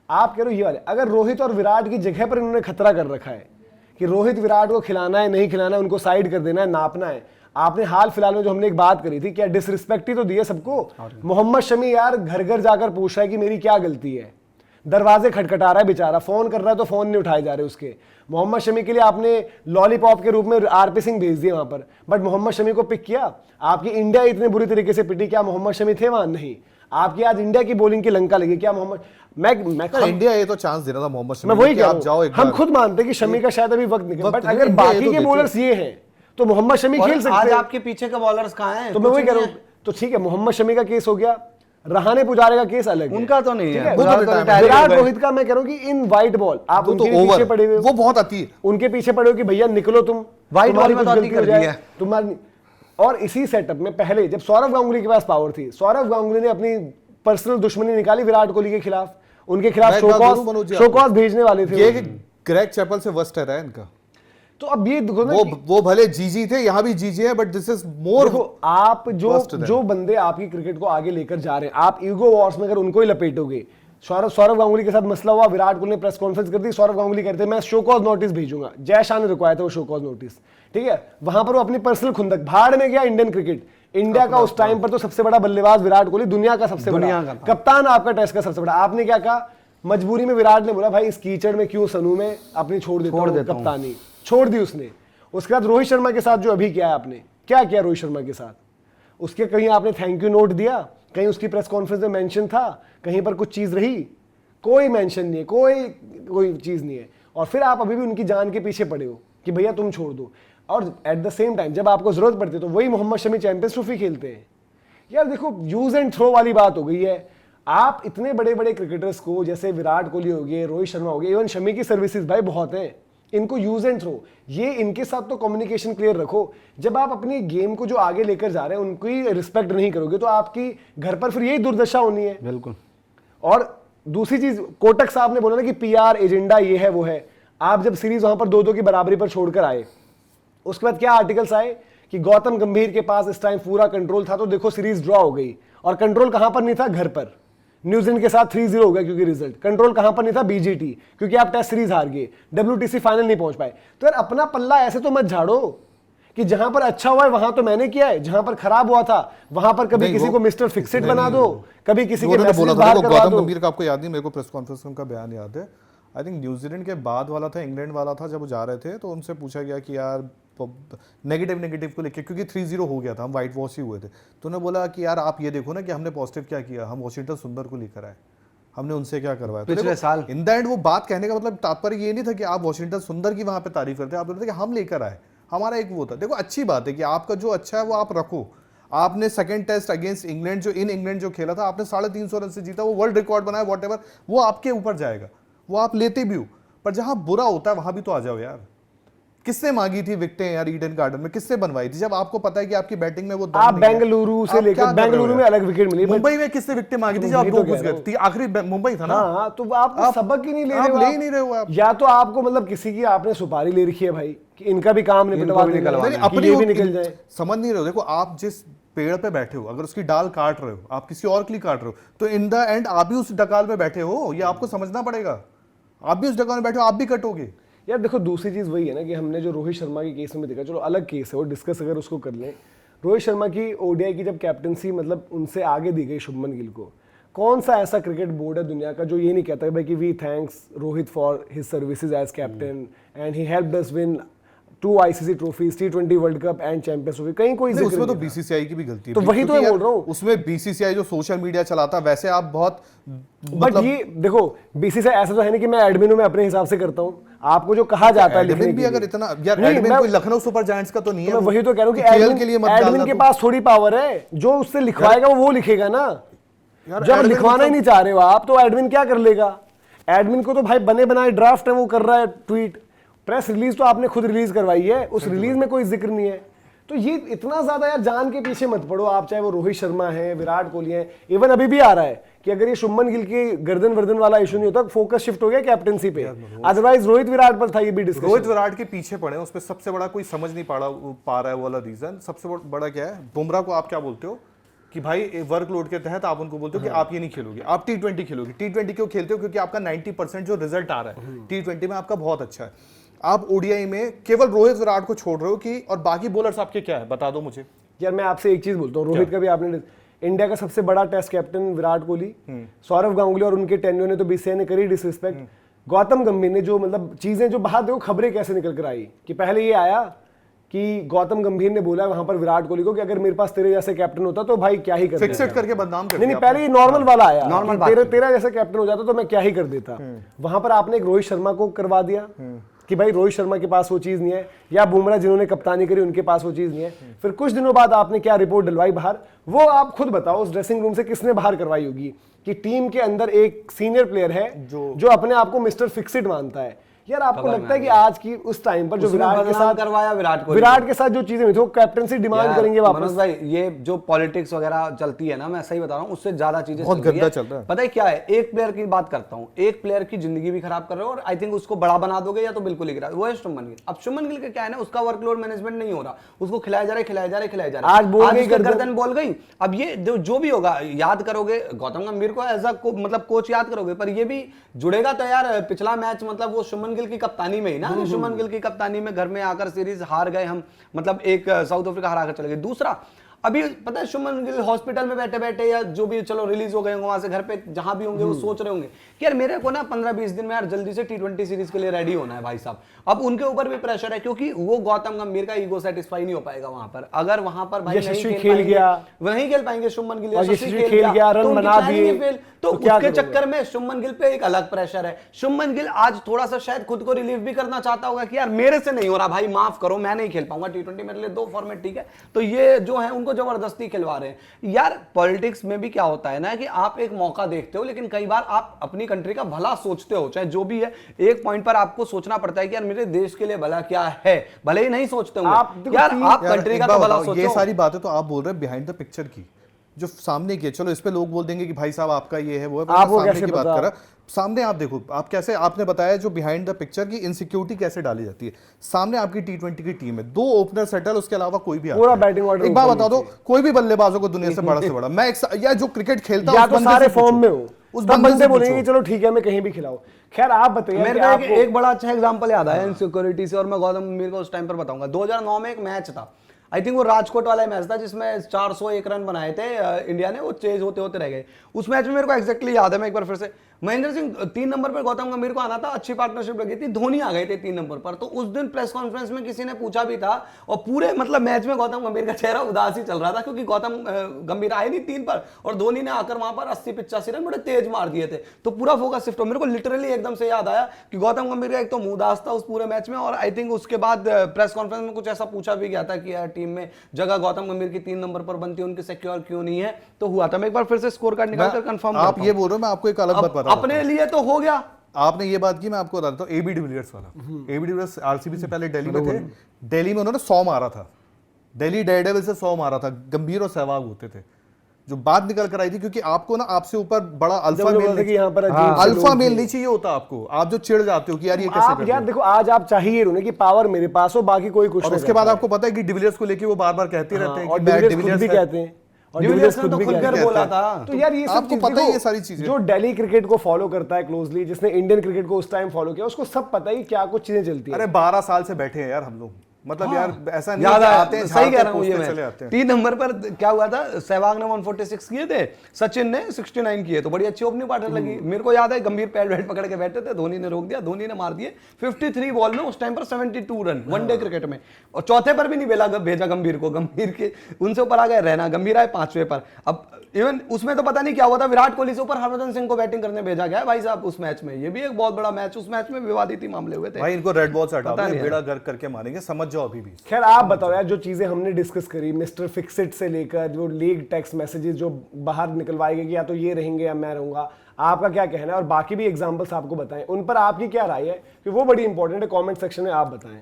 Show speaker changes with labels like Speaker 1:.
Speaker 1: आप कह रहे हो ये वाले, अगर रोहित और विराट की जगह पर इन्होंने खतरा कर रखा है कि रोहित विराट को खिलाना है नहीं खिलाना है, उनको साइड कर देना है, नापना है। आपने हाल फिलहाल में जो हमने एक बात करी थी, क्या डिसरिस्पेक्ट ही तो दी है सबको। मोहम्मद शमी यार घर घर जाकर पूछ रहा है कि मेरी क्या गलती है, दरवाजे खटखटा रहा है बेचारा, फोन कर रहा है तो फोन नहीं उठाए जा रहे उसके। मोहम्मद शमी के लिए आपने लॉलीपॉप के रूप में आरपी सिंह भेज दिए वहां पर, बट मोहम्मद शमी को पिक किया। आपकी इंडिया इतने बुरी तरीके से पिटी, क्या मोहम्मद शमी थे वहां? नहीं। आपकी आज इंडिया की बॉलिंग की लंका लगी, क्या मोहम्मद
Speaker 2: इंडिया ये तो चांस दे रहा था मोहम्मद शमी,
Speaker 1: मैं वही
Speaker 2: आप जाओ एक
Speaker 1: हम खुद मानते कि शमी का शायद अभी वक्त निकल, बट अगर बाकी के बॉलर्स ये हैं तो मोहम्मद शमी खेल सकते हैं।
Speaker 3: आज आपके पीछे का बॉलर्स कहाँ हैं?
Speaker 1: तो मैं वही कह रहा हूँ, तो ठीक है मोहम्मद शमी का केस हो गया, रहाने पुजारे का केस अलग है,
Speaker 3: उनका तो नहीं है।
Speaker 1: विराट रोहित का मैं कह रहा हूँ कि इन वाइट बॉल आप उनके पीछे पड़े हुए,
Speaker 2: वो बहुत आती है,
Speaker 1: उनके पीछे पड़े हो कि भैया निकलो तुम,
Speaker 3: वाइट बॉल में तो आती कर दी है
Speaker 1: तुम्हारी। और इसी सेटअप में पहले जब सौरव गांगुली के पास पावर थी, सौरव गांगुली ने अपनी पर्सनल दुश्मनी निकाली विराट कोहली के खिलाफ, उनके खिलाफ शोकॉज भेजने वाले थे।
Speaker 2: ये ग्रेग चैपल से वर्स्ट है इनका।
Speaker 1: तो अब ये देखो ना,
Speaker 2: वो भले जीजी थे, यहाँ भी जीजी है, बट दिस इज मोर।
Speaker 1: आप जो बंदे आपकी क्रिकेट को आगे लेकर जा रहे हैं, आप ईगो वॉर्स में अगर उनको ही लपेटोगे। सौरव गांगुली के साथ मसला हुआ, विराट कोहली ने प्रेस कॉन्फ्रेंस कर दी, सौरव गांगुली कहते हैं मैं शो कॉज नोटिस भेजूंगा, जय शाह ने रुकवाया था वो शो कॉज नोटिस, ठीक है। वहां पर वो अपनी पर्सनल खुंदक भाड़ में गया। इंडियन क्रिकेट, इंडिया का उस टाइम पर तो सबसे बड़ा बल्लेबाज विराट कोहली, दुनिया का सबसे बड़ा कप्तान, आपका टेस्ट का सबसे बड़ा। आपने क्या कहा? मजबूरी में विराट ने बोला भाई इस कीचड़ में क्यों सनू में अपनी छोड़ देता हूं कप्तानी, छोड़ दी उसने। उसके बाद रोहित शर्मा के साथ जो अभी किया है आपने, क्या किया रोहित शर्मा के साथ? उसके कहीं आपने थैंक यू नोट दिया, कहीं उसकी प्रेस कॉन्फ्रेंस में मेंशन था, कहीं पर कुछ चीज रही? कोई मेंशन नहीं है, कोई चीज नहीं है। और फिर आप अभी भी उनकी जान के पीछे पड़े हो कि भैया तुम छोड़ दो। और एट द सेम टाइम जब आपको जरूरत पड़ती है तो वही मोहम्मद शमी चैंपियंस ट्रॉफी खेलते हैं। यार देखो यूज एंड थ्रो वाली बात हो गई है। आप इतने बड़े बड़े क्रिकेटर्स को, जैसे विराट कोहली हो गए, रोहित शर्मा हो गए, इवन शमी की सर्विसेज भाई बहुत हैं, इनको यूज एंड थ्रो, ये इनके साथ तो कम्युनिकेशन क्लियर रखो। जब आप अपनी गेम को जो आगे लेकर जा रहे हैं उनकी रिस्पेक्ट नहीं करोगे तो आपकी घर पर फिर यही दुर्दशा होनी है।
Speaker 3: बिल्कुल।
Speaker 1: और दूसरी चीज, कोटक साहब ने बोला ना कि पीआर एजेंडा ये है वो है। आप जब सीरीज वहां पर 2-2 की बराबरी पर छोड़कर आए, उसके बाद क्या आर्टिकल्स आए कि गौतम गंभीर के पास इस टाइम पूरा कंट्रोल था, तो देखो सीरीज ड्रॉ हो गई। और कंट्रोल कहां पर नहीं था? घर पर। न्यूजीलैंड के साथ 3-0 हो गया क्योंकि रिजल्ट। कंट्रोल कहां पर नहीं था? बीजीटी, क्योंकि आप टेस्ट सीरीज हार गए, डब्ल्यूटीसी फाइनल नहीं पहुंच पाए। तो यार अपना पल्ला ऐसे तो मत झाड़ो कि जहां पर अच्छा हुआ है वहां तो मैंने किया है, जहां पर खराब हुआ था वहां पर कभी किसी को मिस्टर फिक्सेट बना दो, कभी किसी के मैसेज बाहर करवा दो।
Speaker 2: गौतम गंभीर का आपको याद नहीं, मेरे को प्रेस कॉन्फ्रेंस में उनका बयान याद है। आई थिंक न्यूजीलैंड के बाद वाला था, इंग्लैंड वाला था, जब वो जा रहे थे तो उनसे पूछा गया कि यार नेगेटिव को लेके, क्योंकि 3-0 हो गया था, हम वाइट वॉश ही हुए थे, तो उन्होंने बोला कि यार आप ये देखो ना कि हमने पॉजिटिव क्या किया, हम वॉशिंगटन सुंदर को लेकर आए, हमने उनसे क्या करवाया
Speaker 3: पिछले साल।
Speaker 2: इन द एंड वो बात कहने का मतलब तात्पर्य ये नहीं था कि आप वॉशिंगटन सुंदर की वहां पे तारीफ करते, आप बोलते कि हम लेकर आए, हमारा एक वो था। देखो अच्छी बात है कि आपका जो अच्छा है वो आप रखो। आपने सेकंड टेस्ट अगेंस्ट इंग्लैंड जो खेला था, आपने 350 रन से जीता, वो वर्ल्ड रिकॉर्ड बनाया, व्हाटएवर, वो आपके ऊपर जाएगा, वो आप लेते भी हो। पर जहां बुरा होता है वहां भी तो आ जाओ यार। किसने मांगी थी विकेटें यार ईडन गार्डन में, किसने बनवाई थी? जब आपको पता है कि आपकी बैटिंग में वो
Speaker 1: आप बेंगलुरु से लेकर, बेंगलुरु में अलग विकेट मिली,
Speaker 2: मुंबई में किसने विकेटें मांगी थी जब आप 2 घुस गए थे? आखिरी मुंबई था ना।
Speaker 1: हाँ, तो आप सबक ही नहीं ले रहे हो,
Speaker 2: ले ही नहीं रहे हो आप।
Speaker 1: या तो आपको मतलब किसी की आपने सुपारी ले रखी है भाई कि इनका भी काम निपटवा देना, अपनी भी निकल जाए।
Speaker 2: समझ नहीं रहे हो। देखो आप जिस पेड़ पे बैठे हो, अगर उसकी डाल काट रहे हो, आप किसी और के लिए काट रहे हो, तो इन द एंड आप भी उस डकाल में बैठे हो, ये आपको समझना पड़ेगा। आप भी उस डकाल में बैठे हो, आप भी कटोगे
Speaker 1: यार। देखो दूसरी चीज वही है ना कि हमने जो रोहित शर्मा के केस में देखा, चलो अलग केस है वो, डिस्कस अगर उसको कर लें। रोहित शर्मा की ओडीआई की जब कैप्टनसी मतलब उनसे आगे दी गई शुभमन गिल को, कौन सा ऐसा क्रिकेट बोर्ड है दुनिया का जो ये नहीं कहता भाई कि we thanks Rohit for his services as captain and he helped us win 2 ICC trophies, T20 world cup and champions trophy. कहीं कोई जिक्र
Speaker 2: उसमें तो बीसीसीआई की भी गलती है,
Speaker 1: तो वही तो मैं बोल रहा हूँ।
Speaker 2: उसमें बीसीसीआई जो सोशल मीडिया चलाता, वैसे आप बहुत
Speaker 1: बट ये देखो बीसीसीआई ऐसा तो है नहीं कि मैं एडमिन में अपने हिसाब से करता हूँ, आपको जो कहा जाता है
Speaker 2: एडमिन भी अगर इतना यार, एडमिन कोई लखनऊ सुपर जायंट्स का तो नहीं है।
Speaker 1: मैं वही तो कह रहा हूँ कि एडमिन के पास थोड़ी पावर है, जो उससे लिखवाएगा वो लिखेगा ना। जब लिखवाना ही नहीं चाह रहे हो आप तो एडमिन क्या कर लेगा? एडमिन को तो भाई बने बनाए ड्राफ्ट है वो कर रहा है ट्वीट, प्रेस रिलीज तो आपने खुद रिलीज करवाई है, उस रिलीज में कोई जिक्र नहीं है। तो ये इतना ज्यादा यार जान के पीछे मत पड़ो आप, चाहे वो रोहित शर्मा है, विराट कोहली है, इवन अभी भी आ रहा है कि अगर ये शुभमन गिल के गर्दन वर्दन वाला इशू नहीं होता, फोकस शिफ्ट हो गया कैप्टनसी पे। अदरवाइज रोहित विराट पर था ये भी डिस्कशन।
Speaker 2: रोहित विराट के पीछे पड़े, उसमें सबसे बड़ा कोई समझ नहीं पा रहा है वो वाला रीजन। सबसे बड़ा क्या है? बुमराह को आप क्या बोलते हो? कि भाई वर्कलोड के तहत आप उनको बोलते हो कि आप ये नहीं खेलोगे, आप T20 खेलोगे। T20 क्यों खेलते हो? क्योंकि आपका 90% जो रिजल्ट आ रहा है T20 में आपका बहुत अच्छा है। आप ओडीआई में केवल रोहित विराट को छोड़ रहे हो कि, और बाकी बॉलर्स आपके क्या है बता दो मुझे।
Speaker 1: यार मैं आपसे एक चीज बोलता हूँ, रोहित का भी आपने, इंडिया का सबसे बड़ा टेस्ट कैप्टन विराट कोहली, सौरव गांगुली और उनके टेन्योर ने तो बीसीसीआई ने करी डिसरिस्पेक्ट। गौतम गंभीर ने जो मतलब चीजें जो बाहर देखो, खबरें कैसे निकल कर आई कि पहले ये आया कि गौतम गंभीर ने बोला वहां पर विराट कोहली को कि अगर मेरे पास तेरे जैसे कैप्टन होता तो भाई क्या ही कर
Speaker 2: फिक्स इट करके बदनाम कर
Speaker 1: नहीं, पहले ये नॉर्मल वाला आया, नॉर्मल तेरा जैसा कैप्टन हो जाता तो मैं क्या ही कर देता। वहां पर आपने एक रोहित शर्मा को करवा दिया कि भाई रोहित शर्मा के पास वो चीज नहीं है, या बुमराह जिन्होंने कप्तानी करी उनके पास वो चीज नहीं है। फिर कुछ दिनों बाद आपने क्या रिपोर्ट डलवाई बाहर, वो आप खुद बताओ उस ड्रेसिंग रूम से किसने बाहर करवाई होगी कि टीम के अंदर एक सीनियर प्लेयर है जो अपने आप को मिस्टर फिक्सिट मानता है। यार आपको लगता है कि आज की उस टाइम पर जो विराट के साथ
Speaker 3: करवाया,
Speaker 1: विराट के साथ जो चीजें हुई थी वो कैप्टनसी डिमांड करेंगे वापस?
Speaker 3: मनोज भाई, ये जो पॉलिटिक्स वगैरह चलती है ना, मैं सही बता रहा हूँ, उससे ज्यादा चीजें
Speaker 2: बहुत गंदा चल रहा है।
Speaker 3: पता है क्या है, एक प्लेयर की बात करता हूँ, एक प्लेयर की जिंदगी भी खराब कर रहे हो और आई थिंक उसको बड़ा बना दोगे या तो बिल्कुल ही गिरा, वो है शुभमन गिल। अब शुभमन गिल का क्या है ना, उसका वर्कलोड मैनेजमेंट नहीं हो रहा, उसको खिलाया जा रहा है, गर्दन बोल गई। अब ये जो भी होगा, याद करोगे गौतम गंभीर को एज अ मतलब कोच याद करोगे, पर ये भी जुड़ेगा तो यार पिछला मैच मतलब वो शुभमन गिल की कप्तानी में ना, शुभमन गिल की कप्तानी में घर में आकर सीरीज हार गए हम, मतलब एक साउथ अफ्रीका हरा कर चले गए। दूसरा, अभी पता है शुभमन गिल हॉस्पिटल में बैठे बैठे या जो भी, चलो रिलीज हो गए होंगे वहां से, घर पे जहां भी होंगे वो सोच रहे होंगे कि यार मेरे को ना 15-20 दिन में यार जल्दी से T20 सीरीज के लिए रेडी होना है भाई साहब। अब उनके ऊपर भी प्रेशर है क्योंकि वो गौतम गंभीर का ईगो सेटिस्फाई नहीं हो पाएगा वहां पर। अगर वहां पर भाई
Speaker 1: नहीं खेल गया,
Speaker 3: वही खेल पाएंगे शुभमन गिल,
Speaker 1: खेल गया, रन बना दिए,
Speaker 3: तो उसके चक्कर में शुभमन गिल पे एक अलग प्रेशर है। शुभमन गिल आज थोड़ा सा शायद खुद को रिलीव भी करना चाहता होगा कि यार मेरे से नहीं हो रहा भाई, माफ करो मैं नहीं खेल पाऊंगा T20, मेरे लिए 2 फॉर्मेट ठीक है। तो ये जो है उनको जबरदस्ती खिलवा रहे हैं। यार पॉलिटिक्स में भी क्या होता है ना कि आप एक मौका देखते हो, लेकिन कई बार आप अपनी कंट्री का भला सोचते हो, चाहे जो भी है, एक पॉइंट पर आपको सोचना पड़ता है कि यार मेरे देश के लिए भला क्या है, भले ही नहीं सोचते हो यार आप कंट्री का तो भला सोचो।
Speaker 2: ये सारी बातें तो आप बोल रहे हैं बिहाइंड द पिक्चर की, जो सामने की है। चलो इस पे लोग बोल देंगे कि भाई साहब आपका ये है वो है,
Speaker 1: आप वो
Speaker 2: सामने
Speaker 1: कैसे
Speaker 2: की बात कर रहा। सामने आप देखो, आप कैसे, आपने बताया जो बिहाइंड द पिक्चर की इनसिक्योरिटी कैसे डाली जाती है। सामने आपकी T20 की टीम है, 2 ओपनर सेटल, उसके अलावा कोई भी
Speaker 1: पूरा बैटिंग ऑर्डर।
Speaker 2: एक बात बता दो, कोई भी बल्लेबाजों को दुनिया से बड़ा से बड़ा, मैं या जो क्रिकेट खेलता
Speaker 1: हूं तो सारे फॉर्म में हो,
Speaker 2: उस
Speaker 1: बंदे से बोलेंगे चलो ठीक है मैं कहीं भी खिलाऊं। खैर आप बताइए,
Speaker 3: मेरे को एक बड़ा अच्छा एग्जांपल याद आया इनसिक्योरिटी से, और मैं गौतम गंभीर को उस टाइम पर बताऊंगा। 2009 में एक मैच था, आई थिंक वो राजकोट वाला मैच था जिसमें 401 रन बनाए थे इंडिया ने, वो चेज होते होते रह गए। उस मैच में मेरे को एग्जैक्टली याद है, मैं एक बार फिर से, महेंद्र सिंह 3 नंबर पर गौतम गंभीर को आना था, अच्छी पार्टनरशिप लगी थी, धोनी आ गए थे 3 नंबर पर। तो उस दिन प्रेस कॉन्फ्रेंस में किसी ने पूछा भी था, और पूरे मतलब मैच में गौतम गंभीर का चेहरा उदास ही चल रहा था क्योंकि गौतम गंभीर आए नहीं 3 पर, और धोनी ने आकर वहां पर 80-85 रन बड़े तेज मार दिए थे। तो पूरा फोकस शिफ्ट हो, मेरे को लिटरली एकदम से याद आया कि गौतम गंभीर का एक तो मुंह उदास था उस पूरे मैच में, और आई थिंक उसके बाद प्रेस कॉन्फ्रेंस में कुछ ऐसा पूछा भी गया था कि यार टीम में जगह गौतम गंभीर की 3 नंबर पर बनती है, उनकी सिक्योर क्यों नहीं है। तो हुआ था, मैं एक बार फिर से स्कोर कार्ड निकालकर कंफर्म करता हूं।
Speaker 2: आप ये बोल रहे हो, मैं आपको एक अलग बात बता रहा हूं।
Speaker 3: अपने लिए तो हो गया,
Speaker 2: आपने ये बात की, मैं आपको बताता हूं AB डिविलियर्स वाला। AB डिविलियर्स आरसीबी से पहले दिल्ली में थे, दिल्ली में उन्होंने 100 मारा था, दिल्ली डेयरडेविल से 100 मारा था, गंभीर और सहवाग होते थे। जो बात निकल कर आई थी, क्योंकि आपको ना आपसे ऊपर बड़ा अल्फा मेल नहीं चाहिए होता आपको, आप जो चिढ़ जाते हो कि यार ये कैसे
Speaker 1: आप यार देखो, आज आप चाहिए रोने की पावर मेरे पास हो, बाकी कोई कुछ
Speaker 2: नहीं। और उसके बाद आपको पता है कि डिविलियर्स को लेके वो बार-बार कहते रहते हैं
Speaker 1: और
Speaker 2: कि
Speaker 1: डिविलियर्स भी कहते हैं, और
Speaker 3: डिविलियर्स ने तो खुलकर बोला था।
Speaker 1: तो यार ये सब
Speaker 2: आपको पता है ये सारी चीजें,
Speaker 1: जो दिल्ली क्रिकेट को फॉलो करता है क्लोजली, जिसने इंडियन क्रिकेट को उस टाइम फॉलो किया, उसको सब पता है क्या कुछ चीजें चलती है।
Speaker 2: अरे 12 साल से बैठे हैं यार हम लोग, मतलब यार ऐसा नहीं
Speaker 3: याद
Speaker 2: आते हैं,
Speaker 3: सही कह रहा हूं, ये
Speaker 2: चले आते हैं।
Speaker 3: 3 नंबर पर क्या हुआ था, सहवाग ने 146 किए थे, सचिन ने 69 किए, तो बड़ी अच्छी ओपनिंग पार्टनर लगी। मेरे को याद है गंभीर पैड वैड पकड़ के बैठे थे, धोनी ने रोक दिया, धोनी ने मार दिए 53 बॉल में उस टाइम पर 72 रन वनडे क्रिकेट में, और चौथे पर भी नहीं भेजा गंभीर को, गंभीर के उनसे ऊपर आ गए रहना, गंभीर आए 5वें पर। अब इवन उसमें तो पता नहीं क्या हुआ था, विराट कोहली से ऊपर हरभजन सिंह को बैटिंग करने भेजा गया भाई साहब उस मैच में। ये भी एक बहुत बड़ा मैच, उस मैच में विवादित ही मामले हुए थे
Speaker 2: भाई। इनको रेड बॉल से हटा दो, बेड़ा गर्क करके मारेंगे, समझ जाओ अभी भी।
Speaker 1: खैर आप बताओ यार, जो चीजें हमने डिस्कस करी, मिस्टर फिक्सिट से लेकर जो लीग टेक्स्ट मैसेजेस जो बाहर निकलवाए गए कि या तो ये रहेंगे या मैं रहूंगा, आपका क्या कहना है? और बाकी भी एग्जांपल्स आपको बताएं, उन पर आपकी क्या राय है, कि वो बड़ी इंपॉर्टेंट है, कमेंट सेक्शन में आप बताएं।